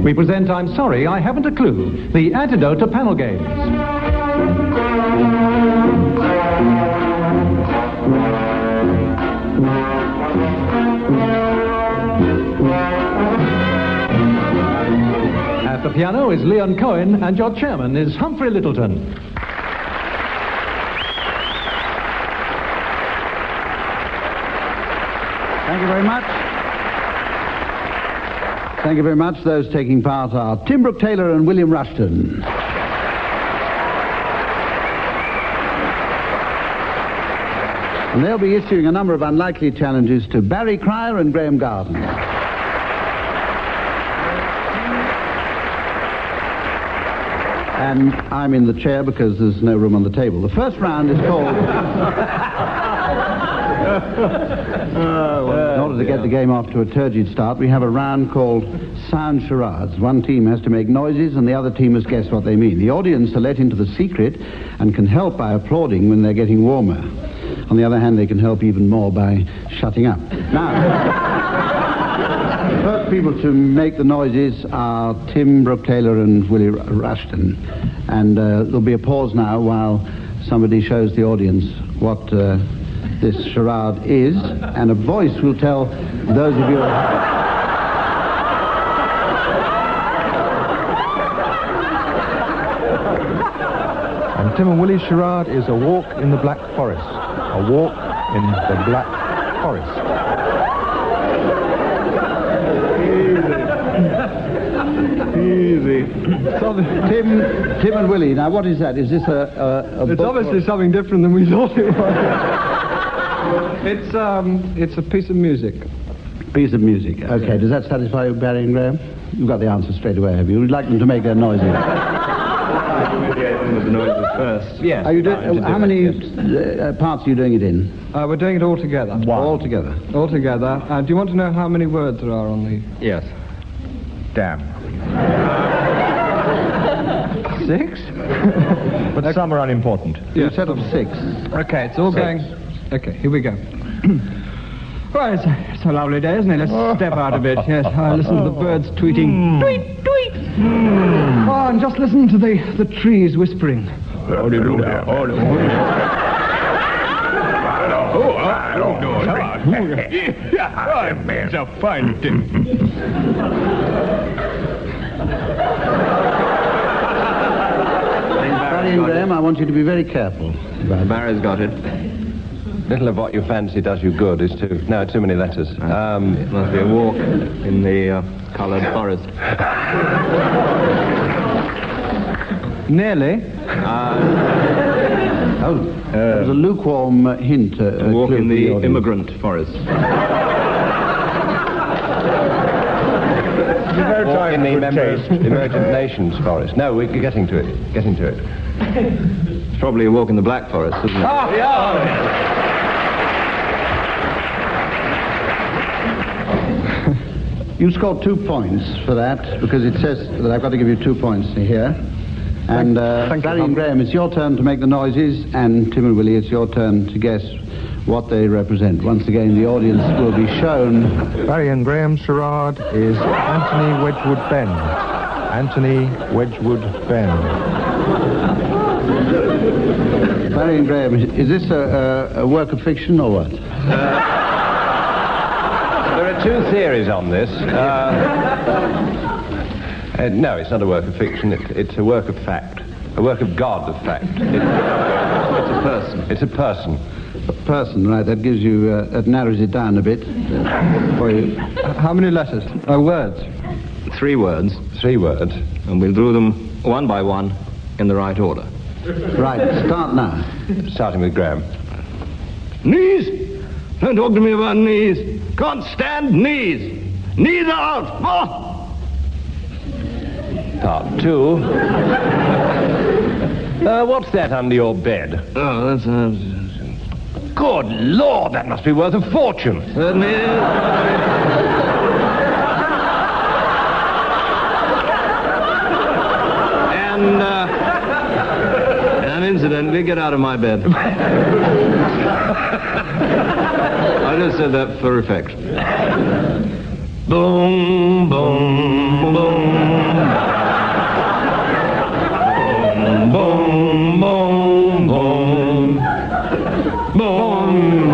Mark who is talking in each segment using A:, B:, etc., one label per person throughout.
A: We present I'm Sorry, I Haven't a Clue, the antidote to panel games. At the piano is Leon Cohen, and your chairman is Humphrey Lyttelton.
B: Thank you very much. Thank you very much. Those taking part are Tim Brooke-Taylor and William Rushton. And they'll be issuing a number of unlikely challenges to Barry Cryer and Graeme Garden. And I'm in the chair because there's no room on the table. The first round is called... in order to get the game off to a turgid start, we have a round called Sound Charades. One team has to make noises and the other team must guess what they mean. The audience are let into the secret and can help by applauding when they're getting warmer. On the other hand, they can help even more by shutting up. Now, the first people to make the noises are Tim Brooke-Taylor and Willie Rushton. And there'll be a pause now while somebody shows the audience what this charade is, and a voice will tell those of you...
C: And Tim and Willie's charade is a walk in the Black Forest. A walk in the Black Forest.
B: Easy. So Tim and Willie, now what is that? Is this a
D: It's
B: book
D: obviously something different than we thought it was. It's a piece of music.
B: Piece of music. Okay, does that satisfy you, Barry and Graeme? You've got the answer straight away, have you? You'd like them to make their noises.
E: With the noises first.
D: Yes.
B: Are you how many parts are you doing it in?
D: We're doing it all together.
B: All together.
D: All together. Do you want to know how many words there are on the...
E: Yes.
C: Damn.
D: 6?
C: But some are unimportant.
B: You said of 6.
D: Okay, it's all going... Okay, here we go. Well, it's a lovely day, isn't it? Let's step out a bit. Yes, listen to the birds tweeting. Tweet, tweet! Oh, and just listen to the trees whispering.
E: It's a fine thing.
B: Barry and Graeme, I want you to be very careful.
E: Barry's got it.
F: Little of what you fancy does you good is too many letters.
E: It must be a walk in the coloured forest.
D: Nearly.
B: That was a lukewarm hint.
E: A walk in the immigrant forest.
F: Walk in the Emergent Nations Forest. No, we're getting to it.
E: It's probably a walk in the Black Forest, isn't it?
D: Oh, yeah!
B: You scored 2 points for that, because it says that I've got to give you 2 points here. And Barry and Graeme, it's your turn to make the noises, and Tim and Willie, it's your turn to guess what they represent. Once again, the audience will be shown...
C: Barry and Graeme's charade is Anthony Wedgwood Ben. Anthony Wedgwood Ben.
B: Barry and Graeme, is this a work of fiction or what?
F: There are 2 theories on this. No, it's not a work of fiction. It's a work of fact. A work of God of fact. It's a person. It's a person.
B: A person, right? That gives you... that narrows it down a bit for you.
D: How many letters? Words?
E: 3 words.
F: 3 words.
E: And we'll do them one by one in the right order.
B: Right, start now.
F: Starting with Graeme.
E: Knees! Don't talk to me about knees. Can't stand knees. Knees are out. Oh!
F: Part 2. What's that under your bed?
E: Oh, that's...
F: Good Lord, that must be worth a fortune.
E: Certainly is. And incidentally, get out of my bed. I just said that for effect. Boom, boom, boom. Boom, boom, boom. Boom, boom.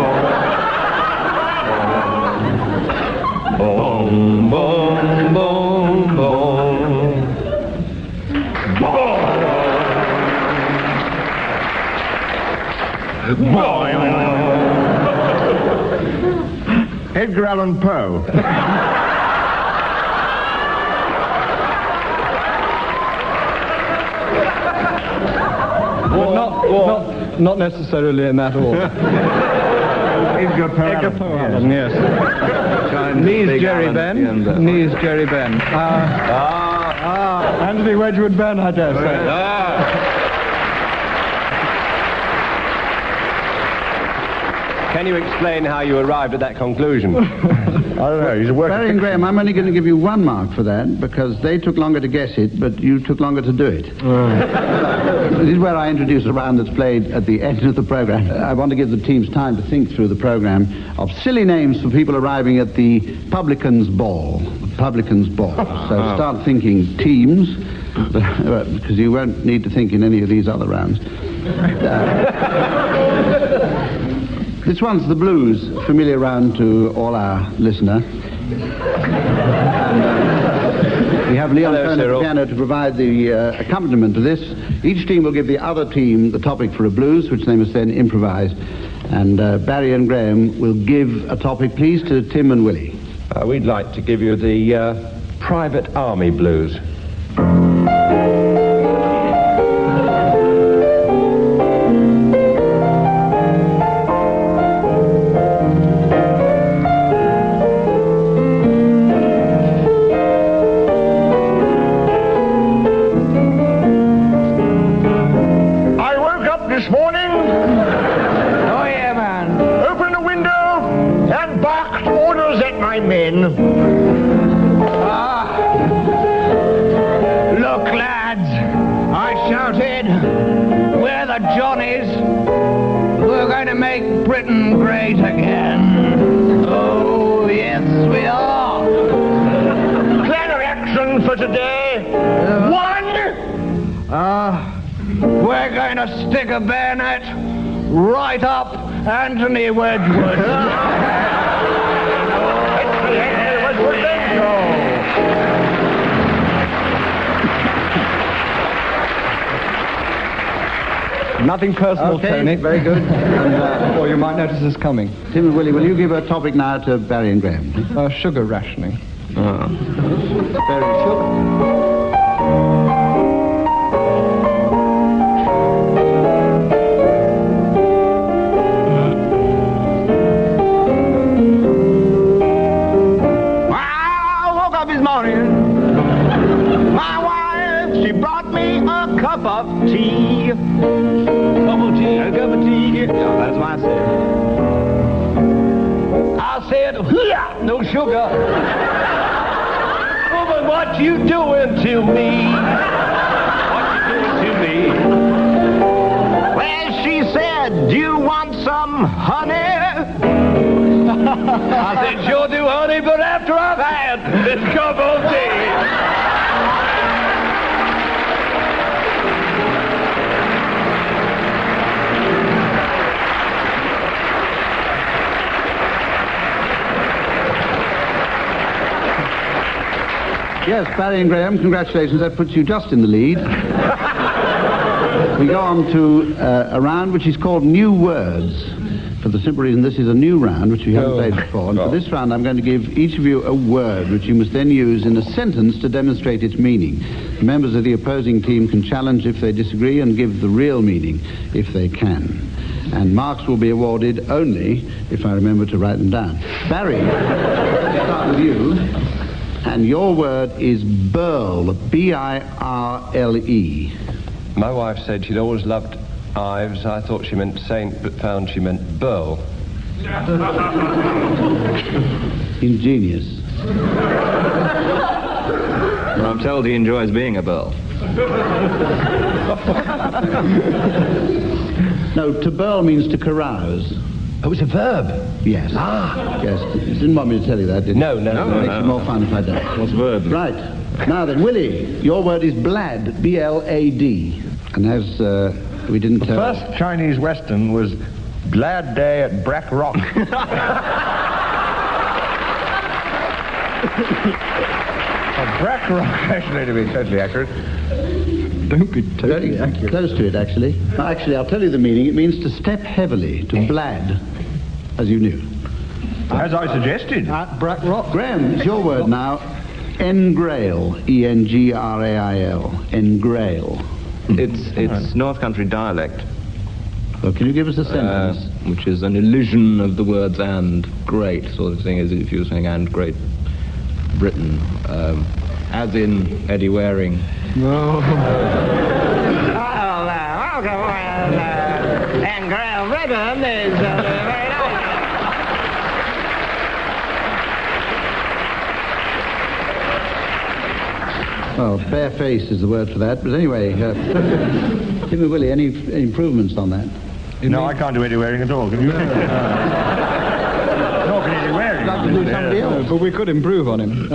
E: Boom, boom, boom, boom.
G: Edgar Allan Poe.
D: Not necessarily in that order.
G: Edgar Poe.
D: Edgar Poe Allen, yes. Knees Jerry Ben. Knees Jerry Ben. Anthony Wedgwood Ben, I dare say.
F: Can you explain how you arrived at that conclusion?
G: I don't know, he's a worker.
B: Barry and Graeme, I'm only going to give you 1 mark for that, because they took longer to guess it, but you took longer to do it. This is where I introduce a round that's played at the end of the programme. I want to give the teams time to think through the programme of silly names for people arriving at the publican's ball. Publican's ball. So start thinking teams, because you won't need to think in any of these other rounds. This one's the blues, familiar round to all our listener. And, we have Leon Cohen at the piano to provide the accompaniment to this. Each team will give the other team the topic for a blues, which they must then improvise. And Barry and Graeme will give a topic, please, to Tim and Willie.
F: We'd like to give you the Private Army Blues.
G: This morning,
D: Oh, yeah, man.
G: opened the window and barked orders at my men.
E: Look, lads, I shouted, we're the Johnnies. We're going to make Britain great again. Oh, yes, we are.
G: Plan of action for today. 1.
E: We're going to stick a bayonet right up Anthony Wedgwood.
D: Nothing personal,
B: Okay,
D: Tony.
B: very good. And,
D: Or you might notice us coming.
B: Tim and Willie, will you give a topic now to Barry and Graeme?
D: Sugar rationing.
B: Very sure.
E: Cup of tea. Cup of tea. A cup of tea. Yeah, that's what I said. I said, no sugar. Oh, but what you doing to me? What you doing to me? Well, she said, do you want some honey? I said, sure do, honey, but after I've had this cup of tea.
B: Yes, Barry and Graeme, congratulations. That puts you just in the lead. We go on to a round which is called New Words, for the simple reason this is a new round which we haven't played before. And for this round, I'm going to give each of you a word which you must then use in a sentence to demonstrate its meaning. The members of the opposing team can challenge if they disagree and give the real meaning if they can. And marks will be awarded only if I remember to write them down. Barry, let's start with you. And your word is burle, B-I-R-L-E.
F: My wife said she'd always loved Ives. I thought she meant saint, but found she meant burl.
B: Ingenious.
H: Well, I'm told he enjoys being a burl.
B: No, to burle means to carouse.
F: Oh, it's a verb.
B: Yes.
F: Ah.
B: Yes. You didn't want me to tell you that, did you?
F: No.
B: It makes it more fun if I don't.
H: What's verb?
B: Right. Now then, Willie, your word is blad, B-L-A-D. And as we didn't
G: The
B: tell...
G: first Chinese Western was Glad Day at Brack Rock. Brack Rock, actually, to be totally accurate.
D: Don't be totally
B: Very
D: accurate.
B: close to it, actually. Actually, I'll tell you the meaning. It means to step heavily, to blad, as you knew.
G: As I suggested.
D: At Brack Rock.
B: Graham, it's your word now. Engrail, E-N-G-R-A-I-L. Engrail.
H: It's North Country dialect,
B: Well, can you give us a sentence?
H: which is an elision of the words "and great" sort of thing, as if you were saying "and Great Britain," as in Eddie Waring.
D: No.
E: And Graeme Britain is very nice.
B: Well, bare-faced is the word for that. But anyway, Tim and Willie, any improvements on that?
G: No, I can't do Eddie Waring at all, can you? Nor can Eddie Waring.
B: Like to do somebody else.
D: But we could improve on him.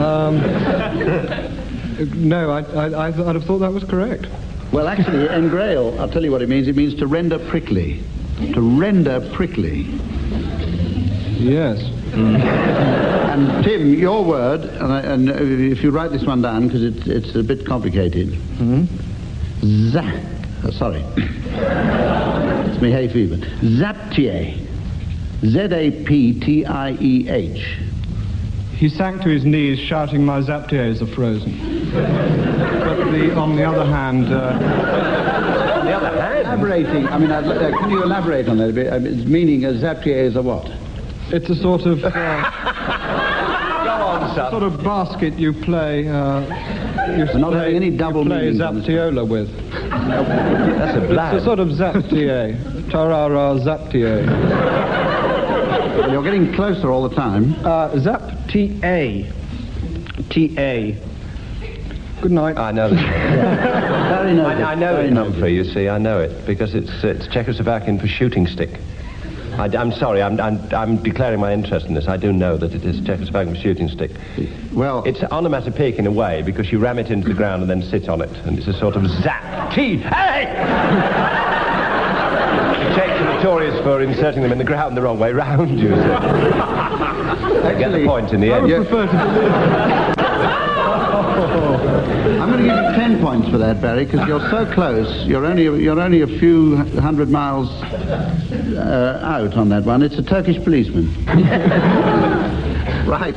D: No, I'd have thought that was correct.
B: Well, actually, engrail, I'll tell you what it means. It means to render prickly. To render prickly.
D: Yes.
B: And Tim, your word, and if you write this one down, because it's a bit complicated. Sorry. It's me hay fever. Zaptieh. Z-A-P-T-I-E-H.
D: He sank to his knees shouting, "My zaptiers are frozen." But on the other hand...
B: Elaborating, I mean, can you elaborate on that a bit? Its meaning as zaptieh is a what?
D: It's a sort of...
F: Go on, son.
D: sort of basket you play...
B: We're not having any double
D: play
B: meanings on this.
D: zaptiola with.
F: That's a blad.
D: It's a sort of zaptier. Tarara zaptier.
B: Well, you're getting closer all the time.
D: Zaptier. T-A. Good night.
F: I know that.
B: Very noted.
F: I know
B: Very
F: it,
B: noted.
F: Humphrey, you see, I know it, because it's Czechoslovakian for shooting stick. I'm sorry, I'm declaring my interest in this. I do know that it is Czechoslovakian for shooting stick.
B: Well,
F: It's onomatopoeic in a way, because you ram it into the ground and then sit on it, and it's a sort of zap. Hey! The Czechs are notorious for inserting them in the ground the wrong way round, you see. I get the point in the
D: I would
F: end.
D: prefer to...
B: I'm going to give you 10 points for that, Barry, because you're so close. You're only a few hundred miles out on that one. It's a Turkish policeman. Right.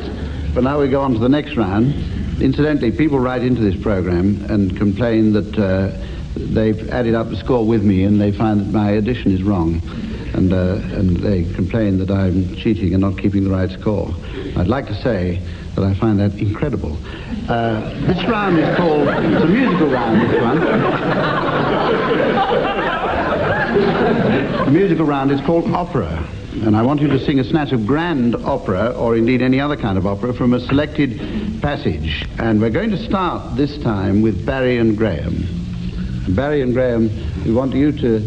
B: But now we go on to the next round. Incidentally, people write into this program and complain that they've added up the score with me and they find that my addition is wrong. And they complain that I'm cheating and not keeping the right score. I'd like to say that I find that incredible. This round is called, it's a musical round, this one. The musical round is called opera. And I want you to sing a snatch of grand opera, or indeed any other kind of opera, from a selected passage. And we're going to start this time with Barry and Graeme. Barry and Graeme, we want you to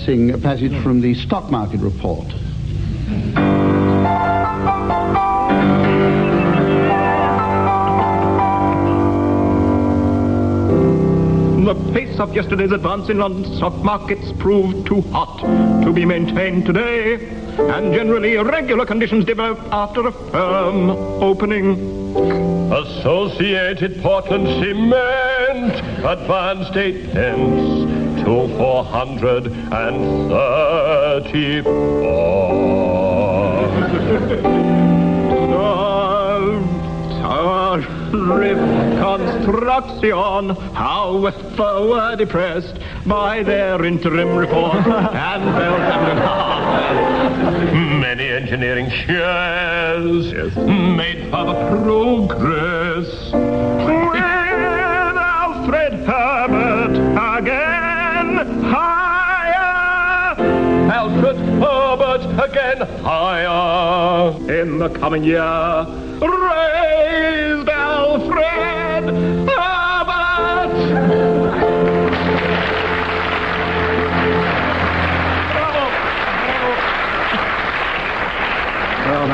B: sing a passage from the Stock Market Report.
I: The pace of yesterday's advance in London stock markets proved too hot to be maintained today, and generally irregular conditions developed after a firm opening.
J: Associated Portland Cement advanced 8 pence to 434.
I: Reconstruction, however, depressed by their interim report and
J: Many engineering shares made further progress.
I: with Alfred Herbert again higher.
J: Alfred Herbert again higher.
I: In the coming year, raised Alfred Herbert.
B: Well,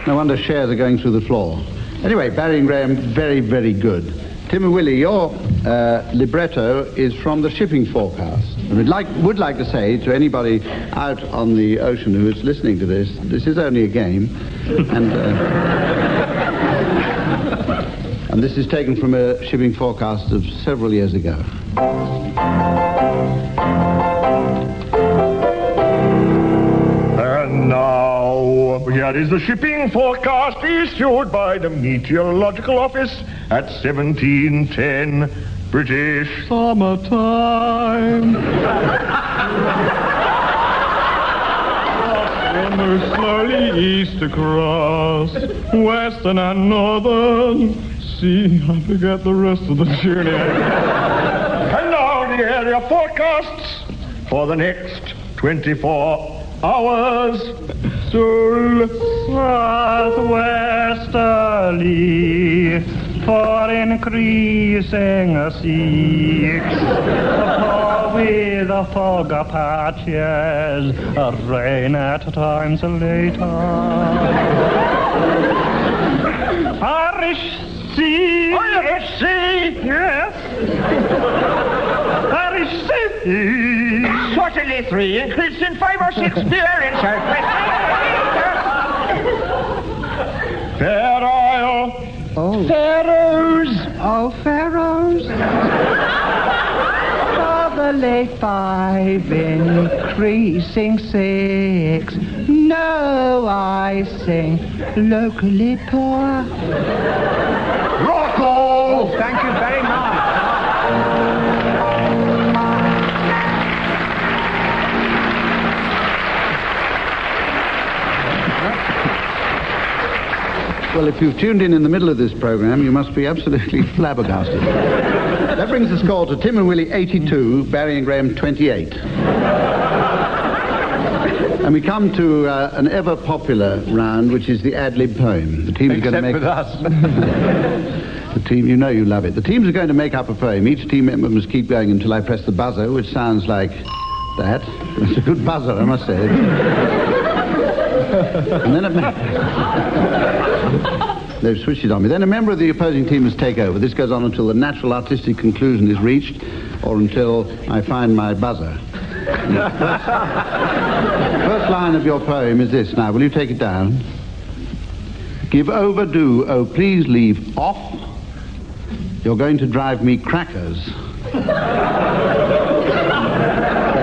B: no wonder shares are going through the floor. Anyway, Barry and Graeme, very, very good. Tim and Willie, your libretto is from the shipping forecast. And would like to say to anybody out on the ocean who is listening to this is only a game. And this is taken from a shipping forecast of several years ago.
G: And now, here is the shipping forecast issued by the Meteorological Office at 1710 British summertime. Summer slowly east across western and northern. See, I forget the rest of the tune. And now the area forecasts for the next 24 hours. Sul southwesterly for increasing 6, with the fog patches, rain at times later. Irish Sea. Irish Sea? Yes. Irish Sea. Certainly 3, increase in 5 or 6 beer in southwest. Fair Isle.
D: Oh.
G: Faroes.
D: Oh, Pharaohs. Southerly 5, increasing 6. No icing, locally poor.
G: Rocco!
D: Oh, thank you very much.
B: Well, if you've tuned in the middle of this program, you must be absolutely flabbergasted. That brings the score to Tim and Willie 82, Barry and Graeme 28. And we come to an ever-popular round, which is the ad-lib poem. The team is going to make...
F: with us.
B: The team, you know you love it. The teams are going to make up a poem. Each team member must keep going until I press the buzzer, which sounds like that. It's a good buzzer, I must say. And then they've switched it on me. Then a member of the opposing team must take over. This goes on until the natural artistic conclusion is reached, or until I find my buzzer. First line of your poem is this. Now, will you take it down? Give over, do, oh, please leave off. You're going to drive me crackers. They're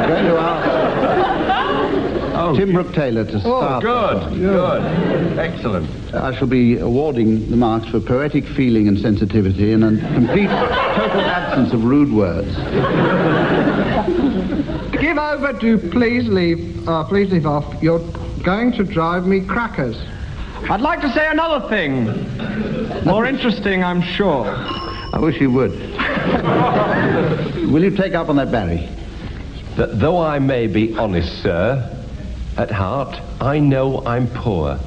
B: going to ask Tim Brooke-Taylor to start.
F: Oh, good. Excellent.
B: I shall be awarding the marks for poetic feeling and sensitivity and a complete, total absence of rude words.
D: Give over to please leave off. You're going to drive me crackers. I'd like to say another thing. More interesting, I'm sure.
B: I wish you would. Will you take up on that, Barry?
F: That though I may be honest, sir, at heart I know I'm poor.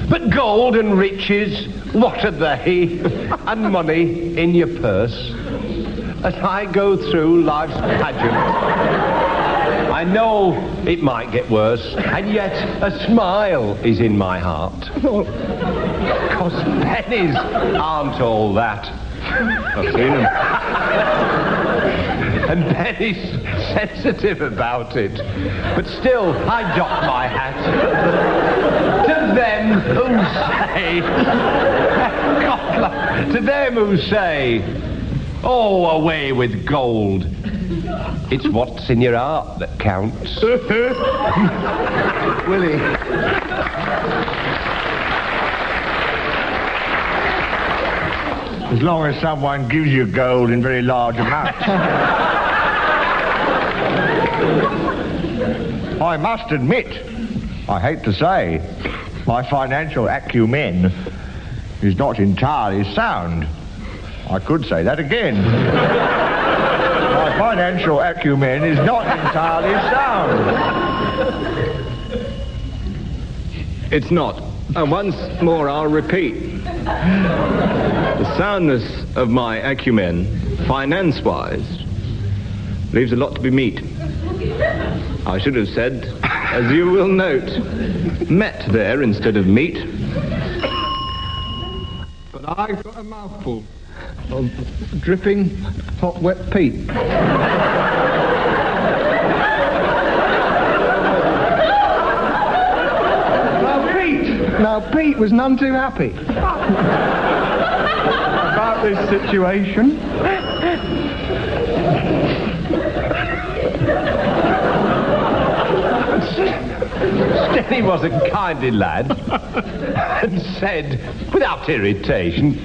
F: But gold and riches, what are they? And money in your purse. As I go through life's pageant, I know it might get worse, and yet a smile is in my heart. 'Cause pennies aren't all that. I've seen them. And Benny's sensitive about it. But still, I doff my hat to them who say, to them who say, oh, away with gold. It's what's in your heart that counts.
B: Willie.
G: As long as someone gives you gold in very large amounts. I must admit, I hate to say, my financial acumen is not entirely sound. I could say that again. My financial acumen is not entirely sound.
H: It's not. And once more I'll repeat. The soundness of my acumen, finance-wise, leaves a lot to be meet. I should have said, as you will note, met there instead of meet.
D: But I've got a mouthful of dripping hot wet peat. Now, Pete was none too happy about this situation.
F: He was a kindly lad and said, without irritation,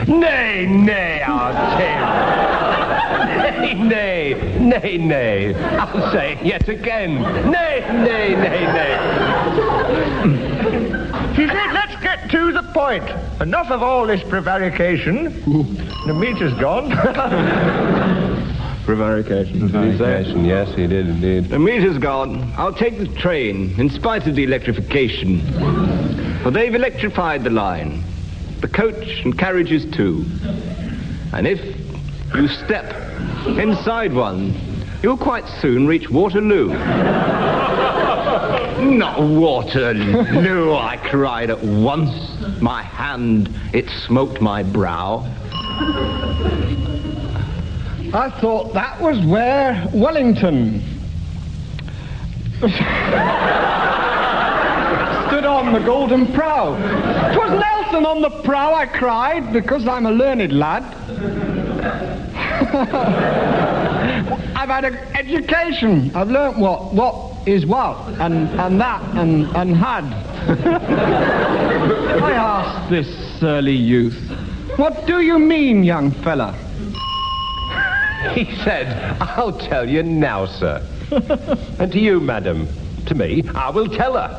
F: "Nay, nay, our Tim. Nay, nay. I'll say it yet again. Nay.
E: He said, let's get to the point. Enough of all this prevarication. The meat is gone.
H: Prevarication.
F: Prevarication, yes, he did indeed.
H: The meat is gone. I'll take the train, in spite of the electrification. For they've electrified the line. The coach and carriages too. And if you step inside one, you'll quite soon reach Waterloo. Not Waterloo, I cried at once. My hand, it smote my brow.
D: I thought that was where Wellington stood on the golden prow. 'Twas Nelson on the prow, I cried, because I'm a learned lad. I've had an education. I've learnt what is what, and that, and had. I asked this surly youth, what do you mean, young fella?
F: He said, I'll tell you now, sir. And to you, madam, to me, I will tell her.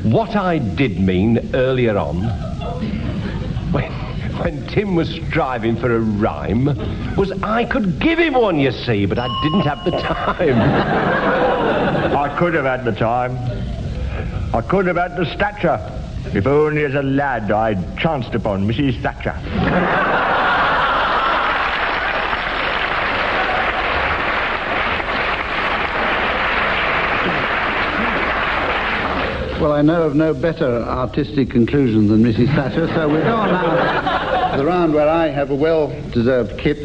F: What I did mean earlier on, when Tim was striving for a rhyme, was I could give him one, you see, but I didn't have the time.
E: I could have had the time. I could have had the stature. If only as a lad I'd chanced upon Mrs. Thatcher.
B: Well, I know of no better artistic conclusion than Mrs. Thatcher, so we'll go on now to the round where I have a well-deserved kip,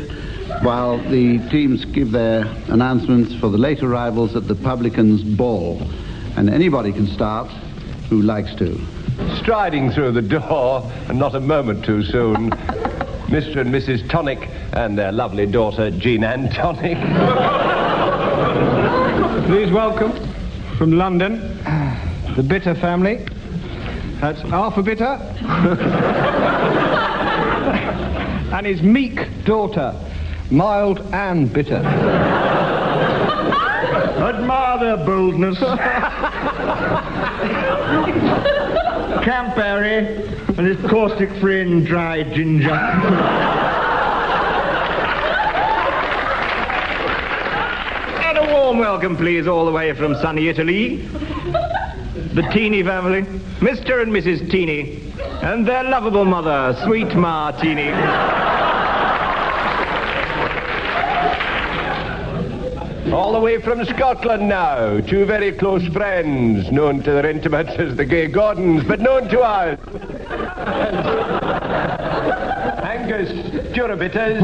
B: while the teams give their announcements for the late arrivals at the publican's ball. And anybody can start who likes to.
F: Striding through the door, and not a moment too soon, Mr. and Mrs. Tonic and their lovely daughter, Jean Ann Tonic.
D: Please welcome, from London, the Bitter family. That's Arthur Bitter. And his meek daughter, Mild Ann Bitter.
E: Admire their boldness. Camp Barry and his caustic friend, Dry Ginger.
H: And a warm welcome, please, all the way from sunny Italy. The Teeny family, Mr. and Mrs. Teeny, and their lovable mother, sweet Ma Teeny.
F: All the way from Scotland now, two very close friends, known to their intimates as the Gay Gordons, but known to us. Angus Jurabitters,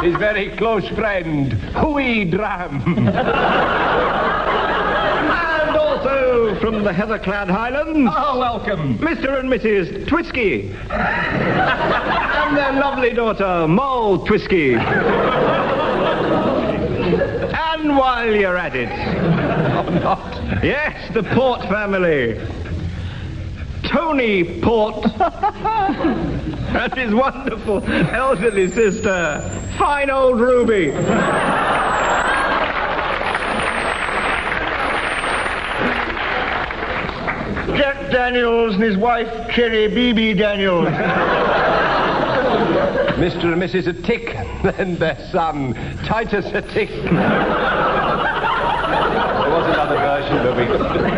F: his very close friend, Huey Dram.
H: And also from the heather-clad Highlands.
F: Oh, welcome.
H: Mr. and Mrs. Twisky. And their lovely daughter, Moll Twisky. And while you're at it...
F: Oh, not.
H: Yes, the Port family. Tony Port. And his wonderful elderly sister, fine old Ruby.
E: Jack Daniels and his wife, Cherry BB Daniels.
F: Mr. and Mrs. Attick and their son, Titus Attick. There was another version, but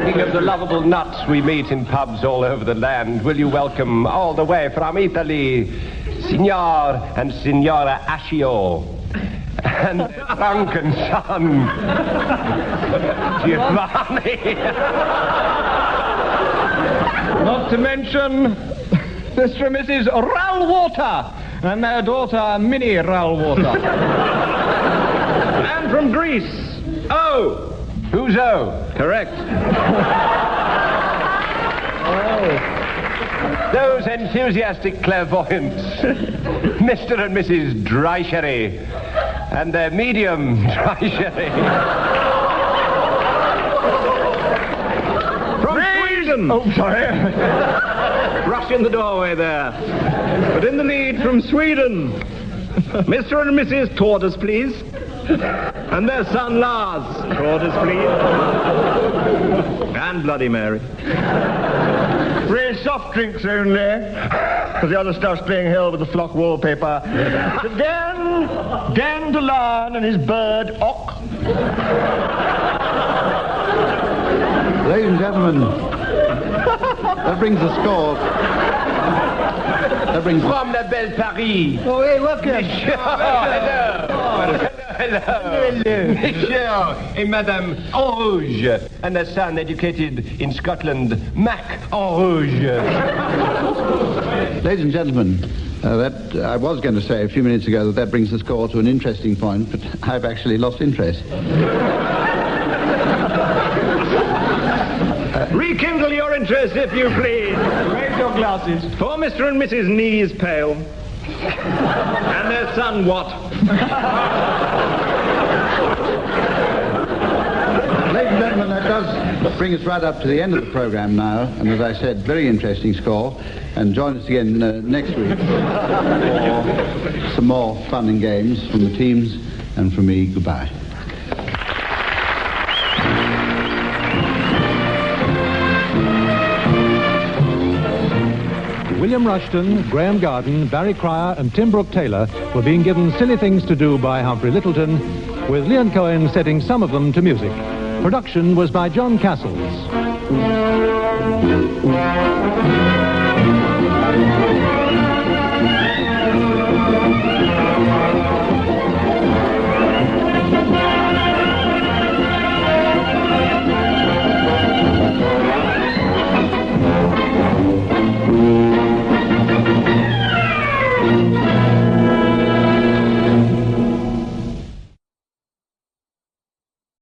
F: speaking of the lovable nuts we meet in pubs all over the land, will you welcome all the way from Italy, Signor and Signora Ascio, and their drunken son, Giovanni.
D: Not to mention Mr. and Mrs. Ralwater and their daughter, Minnie Ralwater.
H: And from Greece, O.
F: Who's O?
H: Correct.
F: Those enthusiastic clairvoyants, Mr. and Mrs. Drysherry, and their medium Drysherry.
H: From Sweden.
D: Oh, sorry.
H: Rush in the doorway there. But in the lead from Sweden, Mr. and Mrs. Tortoise, please. And their son Lars. Tortoise, please. And Bloody Mary.
G: 3 soft drinks only, because the other stuff's playing hell with the flock wallpaper. To Dandelion and his bird, Ock.
B: Ladies and gentlemen, that brings the score. That brings
F: From la belle Paris.
G: Oh, hey, welcome.
F: Hello. Monsieur et Madame En Rouge, and a son educated in Scotland, Mac En Rouge.
B: Ladies and gentlemen, I was going to say a few minutes ago that brings the score to an interesting point, but I've actually lost interest.
H: Rekindle your interest, if you please.
D: Raise your glasses.
H: For Mr. and Mrs. Knee is Pale. And their son, Watt.
B: Ladies and gentlemen, that does bring us right up to the end of the programme now, and as I said, very interesting score. And join us again next week for some more fun and games from the teams, and from me, goodbye.
A: William Rushton, Graeme Garden, Barry Cryer and Tim Brooke-Taylor were being given silly things to do by Humphrey Lyttelton, with Leon Cohen setting some of them to music. Production was by John Cassels.